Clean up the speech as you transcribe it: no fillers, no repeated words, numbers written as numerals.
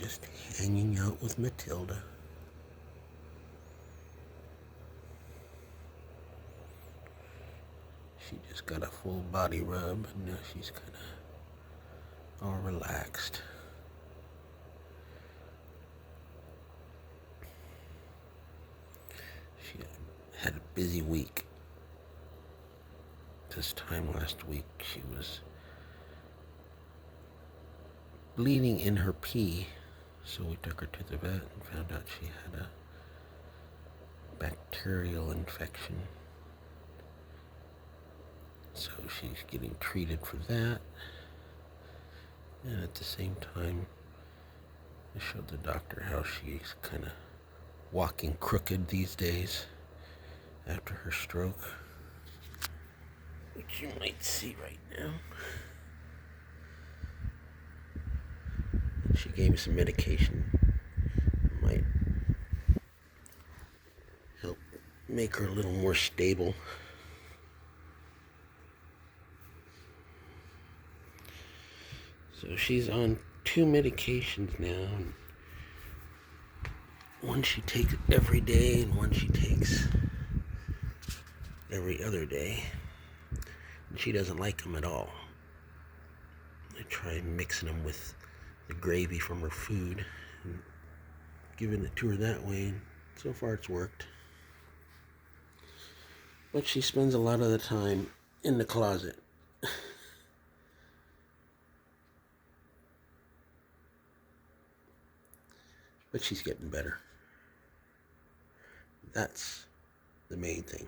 just hanging out with Matilda. She just got a full body rub, and now she's kind of all relaxed. She had a busy week. This time last week, she was bleeding in her pee, so we took her to the vet and found out she had a bacterial infection. So she's getting treated for that. And at the same time, I showed the doctor how she's kind of walking crooked these days after her stroke, which you might see right now. And she gave me some medication. Might help make her a little more stable. So she's on 2 medications now. One she takes every day and one she takes every other day. And she doesn't like them at all. I try mixing them with the gravy from her food and giving it to her that way. And so far it's worked. But she spends a lot of the time in the closet. But she's getting better. That's the main thing.